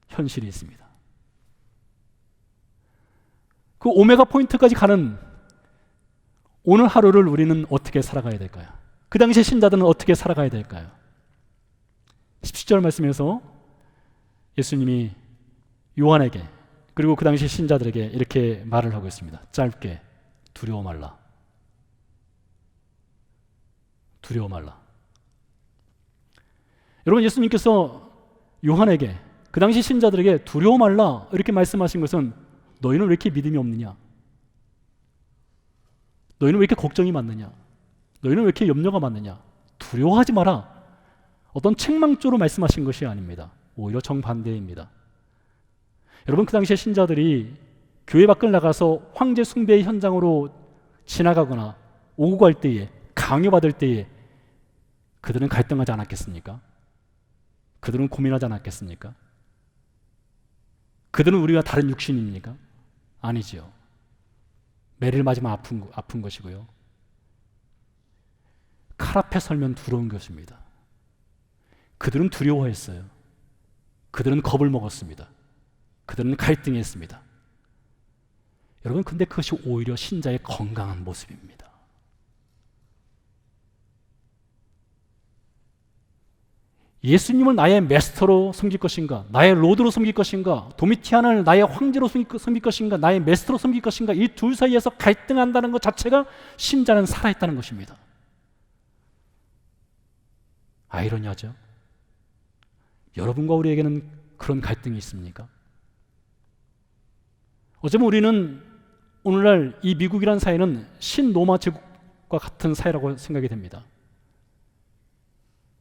현실이 있습니다. 그 오메가 포인트까지 가는 오늘 하루를 우리는 어떻게 살아가야 될까요? 그 당시에 신자들은 어떻게 살아가야 될까요? 17절 말씀에서 예수님이 요한에게 그리고 그 당시 신자들에게 이렇게 말을 하고 있습니다. 짧게 두려워 말라. 두려워 말라. 여러분 예수님께서 요한에게 그 당시 신자들에게 두려워 말라 이렇게 말씀하신 것은 너희는 왜 이렇게 믿음이 없느냐? 너희는 왜 이렇게 걱정이 많느냐? 너희는 왜 이렇게 염려가 많느냐? 두려워하지 마라. 어떤 책망조로 말씀하신 것이 아닙니다. 오히려 정반대입니다. 여러분 그 당시에 신자들이 교회 밖을 나가서 황제 숭배의 현장으로 지나가거나 오고 갈 때에 강요받을 때에 그들은 갈등하지 않았겠습니까? 그들은 고민하지 않았겠습니까? 그들은 우리와 다른 육신입니까? 아니지요. 매를 맞으면 아픈 것이고요. 칼 앞에 설면 두려운 것입니다. 그들은 두려워했어요. 그들은 겁을 먹었습니다. 그들은 갈등했습니다. 여러분 근데 그것이 오히려 신자의 건강한 모습입니다. 예수님을 나의 메스터로 섬길 것인가, 나의 로드로 섬길 것인가, 도미티안을 나의 황제로 섬길 것인가, 나의 메스터로 섬길 것인가, 이 둘 사이에서 갈등한다는 것 자체가 신자는 살아있다는 것입니다. 아이러니하죠? 여러분과 우리에게는 그런 갈등이 있습니까? 어쩌면 우리는 오늘날 이 미국이라는 사회는 신로마 제국과 같은 사회라고 생각이 됩니다.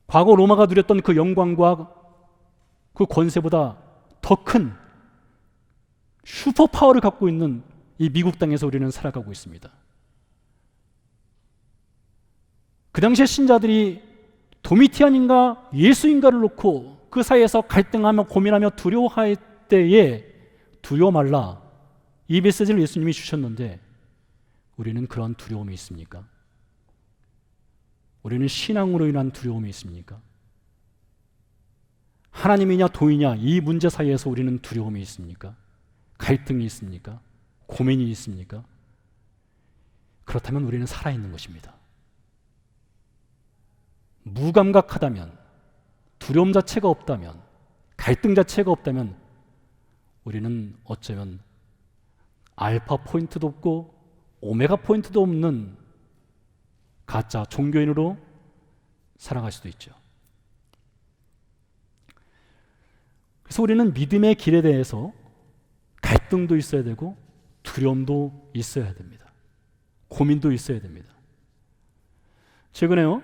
과거 로마가 누렸던 그 영광과 그 권세보다 더 큰 슈퍼파워를 갖고 있는 이 미국 땅에서 우리는 살아가고 있습니다. 그 당시에 신자들이 도미티안인가 예수인가를 놓고 그 사이에서 갈등하며 고민하며 두려워할 때에 두려워 말라, 이 메시지를 예수님이 주셨는데 우리는 그런 두려움이 있습니까? 우리는 신앙으로 인한 두려움이 있습니까? 하나님이냐 도이냐 이 문제 사이에서 우리는 두려움이 있습니까? 갈등이 있습니까? 고민이 있습니까? 그렇다면 우리는 살아있는 것입니다. 무감각하다면, 두려움 자체가 없다면, 갈등 자체가 없다면 우리는 어쩌면 알파 포인트도 없고 오메가 포인트도 없는 가짜 종교인으로 살아갈 수도 있죠. 그래서 우리는 믿음의 길에 대해서 갈등도 있어야 되고 두려움도 있어야 됩니다. 고민도 있어야 됩니다. 최근에요,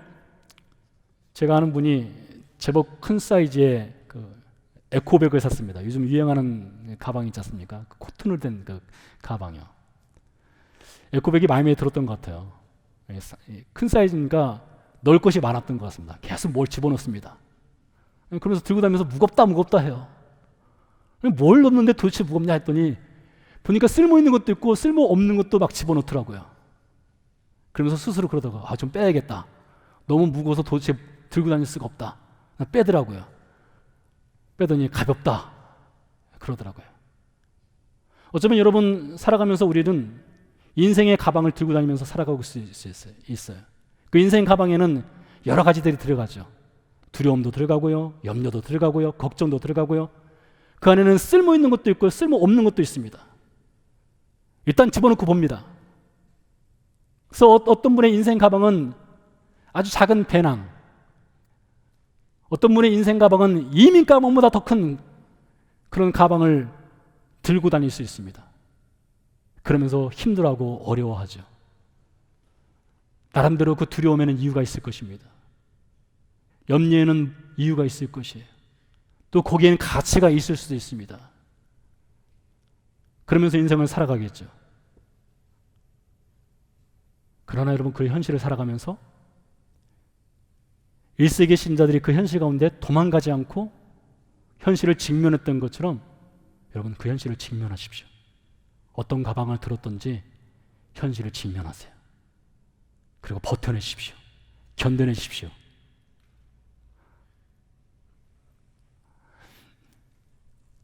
제가 아는 분이 제법 큰 사이즈의 그 에코백을 샀습니다. 요즘 유행하는 가방 있지 않습니까? 그 코튼으로 된 그 가방이요. 에코백이 마음에 들었던 것 같아요. 큰 사이즈니까 넣을 것이 많았던 것 같습니다. 계속 뭘 집어넣습니다. 그러면서 들고 다니면서 무겁다 무겁다 해요. 뭘 넣는데 도대체 무겁냐 했더니 보니까 쓸모 있는 것도 있고 쓸모 없는 것도 막 집어넣더라고요. 그러면서 스스로 그러다가 좀 빼야겠다. 너무 무거워서 도대체 들고 다닐 수가 없다. 빼더라고요. 빼더니 가볍다 그러더라고요. 어쩌면 여러분 살아가면서 우리는 인생의 가방을 들고 다니면서 살아가고 있어요. 그 인생 가방에는 여러 가지들이 들어가죠. 두려움도 들어가고요, 염려도 들어가고요, 걱정도 들어가고요. 그 안에는 쓸모 있는 것도 있고 쓸모 없는 것도 있습니다. 일단 집어넣고 봅니다. 그래서 어떤 분의 인생 가방은 아주 작은 배낭, 어떤 분의 인생 가방은 이민 가방보다 더 큰 그런 가방을 들고 다닐 수 있습니다. 그러면서 힘들어하고 어려워하죠. 나름대로 그 두려움에는 이유가 있을 것입니다. 염려에는 이유가 있을 것이에요. 또 거기에는 가치가 있을 수도 있습니다. 그러면서 인생을 살아가겠죠. 그러나 여러분, 그 현실을 살아가면서 1세기 신자들이 그 현실 가운데 도망가지 않고 현실을 직면했던 것처럼 여러분, 그 현실을 직면하십시오. 어떤 가방을 들었든지 현실을 직면하세요. 그리고 버텨내십시오. 견뎌내십시오.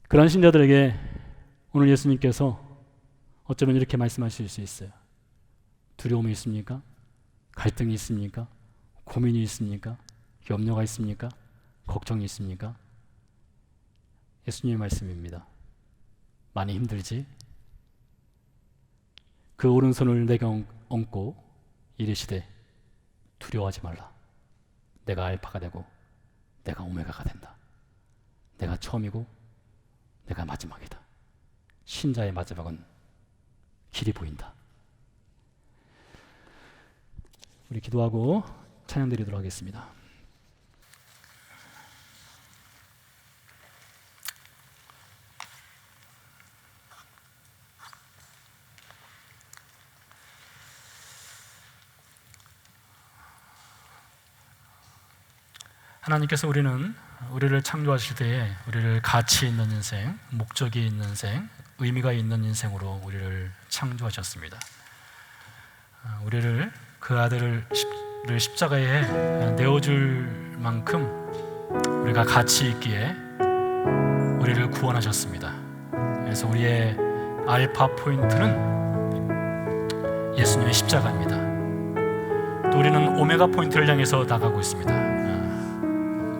그런 신자들에게 오늘 예수님께서 어쩌면 이렇게 말씀하실 수 있어요. 두려움이 있습니까? 갈등이 있습니까? 고민이 있습니까? 염려가 있습니까? 걱정이 있습니까? 예수님의 말씀입니다. 많이 힘들지? 그 오른손을 내가 얹고 이르시되 두려워하지 말라. 내가 알파가 되고 내가 오메가가 된다. 내가 처음이고 내가 마지막이다. 신자의 마지막은 길이 보인다. 우리 기도하고 찬양 드리도록 하겠습니다. 하나님께서 우리를 창조하실 때에 우리를 가치 있는 인생, 목적이 있는 인생, 의미가 있는 인생으로 우리를 창조하셨습니다. 우리를 그 아들을 십자가에 내어줄 만큼 우리가 가치 있기에 우리를 구원하셨습니다. 그래서 우리의 알파 포인트는 예수님의 십자가입니다. 또 우리는 오메가 포인트를 향해서 나가고 있습니다.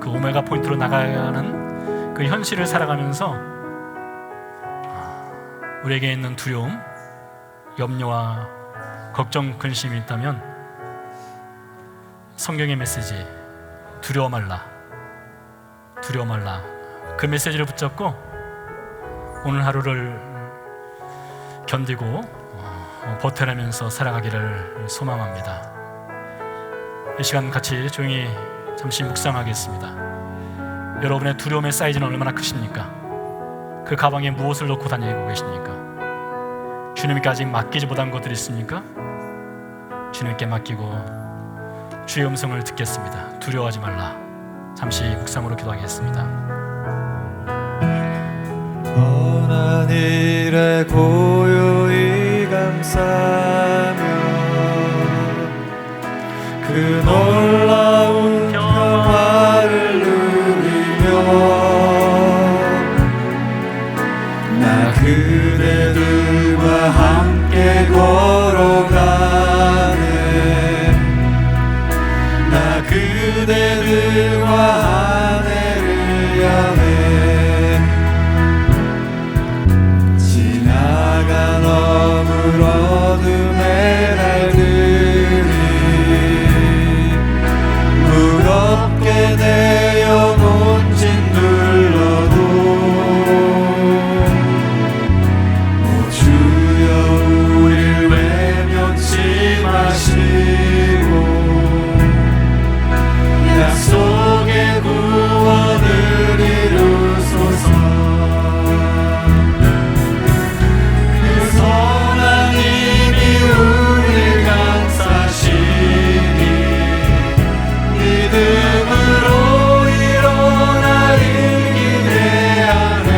그 오메가 포인트로 나가는 그 현실을 살아가면서 우리에게 있는 두려움, 염려와 걱정, 근심이 있다면 성경의 메시지 두려워 말라, 두려워 말라. 그 메시지를 붙잡고 오늘 하루를 견디고 버텨내면서 살아가기를 소망합니다. 이 시간 같이 조용히 잠시 묵상하겠습니다. 여러분의 두려움의 사이즈는 얼마나 크십니까? 그 가방에 무엇을 넣고 다니고 계십니까? 주님께 아직 맡기지 못한 것들이 있습니까? 주님께 맡기고 주의 음성을 듣겠습니다. 두려워하지 말라. 잠시 묵상으로 기도하겠습니다. 선한 일에 고요히 감사하며 그 놀라운 평화를 누리며 나 그대들과 함께 걸어가네. 나 그대들과 하늘을 여네. 지나간 어물 어둠의 날들이 무겁게 되어 본진 둘러도 오 주여 우릴 외면치 마시고 약속의 구원을 이루소서. 그 선한 힘이 우릴 감싸시니 믿음으로 일어나길 기대하네.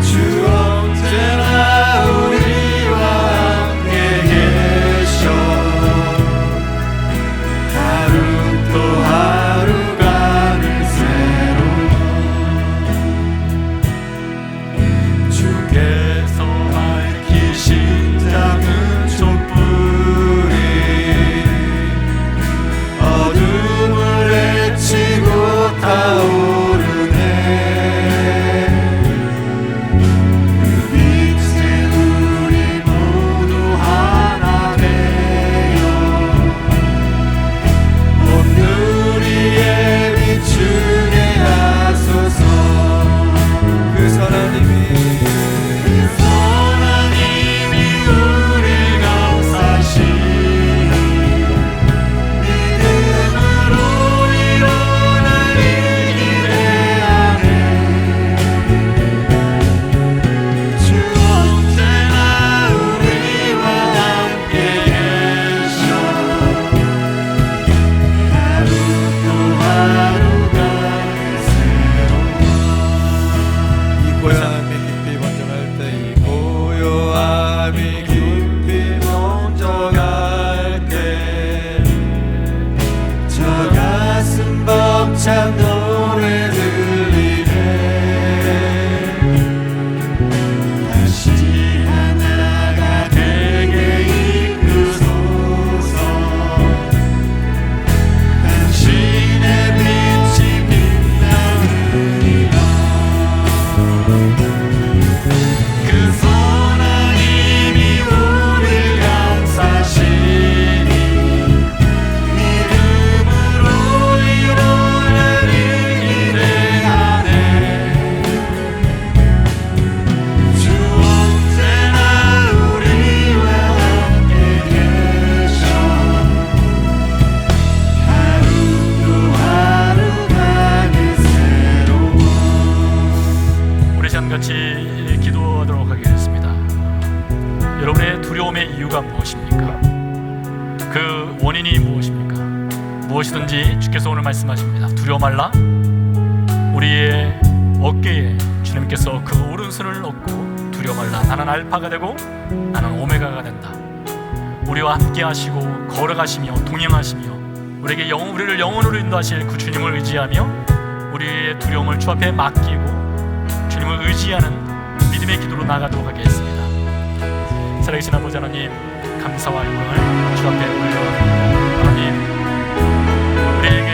주 언제나 우리와 함께 계셔. 하루 또 하루가 늘 새로워. 주께서 밝히신 작은 촛불이 어둠을 헤치고 타오르네. 그 빛에 우리 모두 하나 되어 오늘이에 비추게 하소서. 그 선한 힘이 우릴 감싸시니 믿음으로 일어나길 기대하네. 주 언제나 우리와 함께 계셔. 하루 또 하루가 새로워. 이 고요함이 깊이 번져갈 때, 이 고요함이 깊이 번져갈 때, 저 가슴 벅찬 노래 들리네. 다시 하나가 되게 이끄소서. 당신의 빛이 빛나느니라. 그 선한 힘이 우릴 감싸시니 믿음으로 일어나길 기대하네. 주 언제나 우리와 함께 계셔. 하루 또 하루가 늘 새로워. 우리 시간같이 기도하도록 하겠습니다. 여러분의 두려움의 이유가 무엇입니까? 그 원인이 무엇입니까? 무엇이든지 주께서 오늘 말씀하십니다. 두려워 말라. 우리의 어깨에 주님께서 그 오른손을 얹고 두려워 말라. 나는 알파가 되고 나는 오메가가 된다. 우리와 함께 하시고 걸어가시며 동행하시며 우리를 영혼으로 인도하실 그 주님을 의지하며 우리의 두려움을 주 앞에 맡기고 주님을 의지하는 믿음의 기도로 나아가도록 하겠습니다. 살아계신 아버지 하나님, 감사와 영광을 주 앞에 올려드립니다. 하나님, 우리에게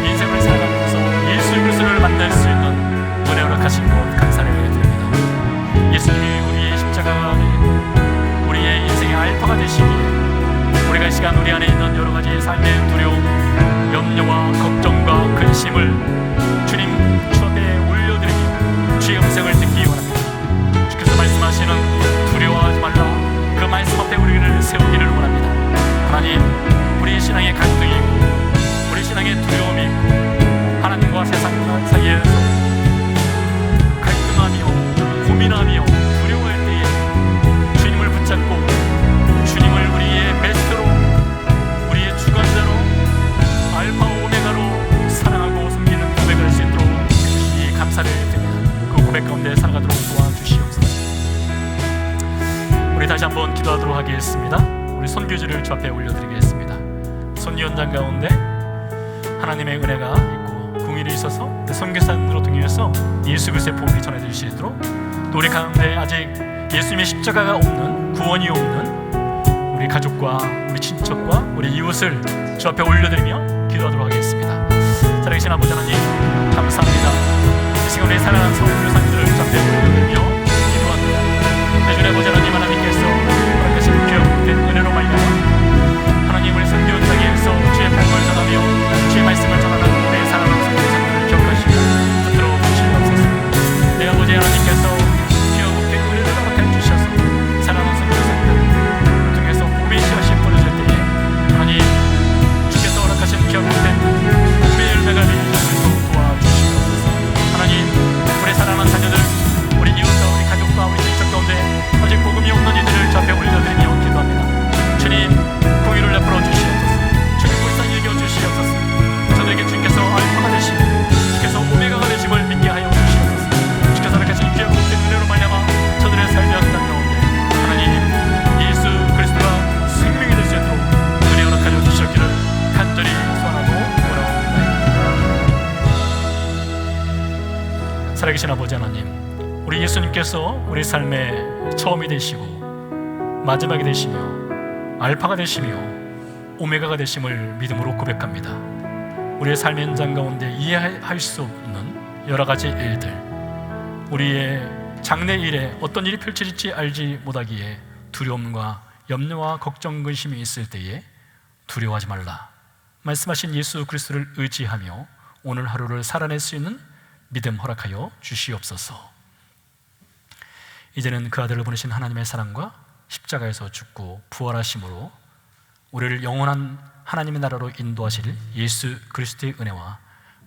인생을 살아가면서 예수 그리스도를 만날 수 있는 은혜 허락하신 것 감사를 드립니다. 예수님이 우리의 십자가 안에 우리의 인생의 알파가 되시기에 우리가 이 시간 우리 안에 있는 여러 가지 삶의 두려움, 염려와 걱정과 근심을 주님 주 앞에 올려드리며 주의 음성을 듣기 원합니다. 주께서 말씀하시는 두려워하지 말라, 그 말씀 앞에 우리를 세우기를 원합니다. 하나님, 우리의 신앙의 갈등이 있고 우리 신앙의 두려움이 있고 하나님과 세상 사이에서 갈등하며 고민하며 두려워할 때에 주님을 붙잡고 주님을 우리의 메스터로, 우리의 주관자로, 알파 오메가로 사랑하고 섬기는 고백을 할 수 있도록 이 감사를 드립니다. 그 고백 가운데 살아가도록 도와주시옵소서. 우리 다시 한번 기도하도록 하겠습니다. 우리 손교지를 주 앞에 올려드리겠습니다. 손위원장 가운데 하나님의 은혜가 있고 궁일이 있어서 선교사님으로 통해서 예수 그리스도의 복음이 전해질 수 있도록, 또 우리 가운데 아직 예수님의 십자가가 없는, 구원이 없는 우리 가족과 우리 친척과 우리 이웃을 주 앞에 올려드리며 기도하도록 하겠습니다. 살아계신 아버지 하나님, 감사합니다. 이 시간 우리 사랑하는 성교사님들을 주 앞에 올려드리며 기도합니다. 대전의 아버지 하나님, 하나님께서 허락하신 기억된 은혜로 말미암아 하나님 우리 선교 현장에서 주의 복음을 전하며 주의 말씀을 전하는 우리 사랑하는 선교사님들을 기억하시고 붙들어 주시옵소서. 내 아버지 하나님께서 기억된 은혜를 허락해 주셔서 사랑하는 선교사님들 통해서 복음의 씨앗이 뿌려질 때에 하나님 주께서 허락하신 기억된 복음의 열매가 맺을 수 있도록 도와주시옵소서. 하나님, 우리 사랑하는 자녀들, 우리 이웃과 우리 가족과 우리 친척 가운데 아직 복음이 없는 이들을 주 앞에 올려드리며 기도합니다. 주님, 공의를 베풀어 주시옵소서. 주님, 불쌍히 여겨 주시옵소서. 저들에게 주께서 알파가 되시고 주께서 오메가가 되심을 믿게 하여 주시옵소서. 주께서 허락하신 귀한 복된 은혜로 말미암아 저들의 삶의 땅 가운데 하나님 예수 그리스도가 생명이 될 수 있도록 은혜 허락하여 주시옵기를 간절히 소원하고 원하옵나이다. 살아계신 아버지 하나님, 우리 예수님께서 우리 삶의 처음이 되시고 마지막이 되시며 알파가 되시며 오메가가 되심을 믿음으로 고백합니다. 우리의 삶의 현장 가운데 이해할 수 없는 여러 가지 일들, 우리의 장래 일에 어떤 일이 펼쳐질지 알지 못하기에 두려움과 염려와 걱정, 근심이 있을 때에 두려워하지 말라 말씀하신 예수 그리스도를 의지하며 오늘 하루를 살아낼 수 있는 믿음 허락하여 주시옵소서. 이제는 그 아들을 보내신 하나님의 사랑과 십자가에서 죽고 부활하심으로 우리를 영원한 하나님의 나라로 인도하실 예수 그리스도의 은혜와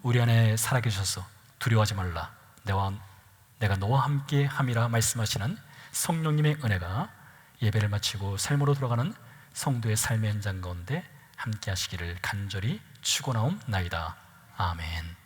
우리 안에 살아계셔서 두려워하지 말라, 내가 너와 함께 함이라 말씀하시는 성령님의 은혜가 예배를 마치고 삶으로 돌아가는 성도의 삶의 현장 가운데 함께 하시기를 간절히 축원하옵나이다. 아멘.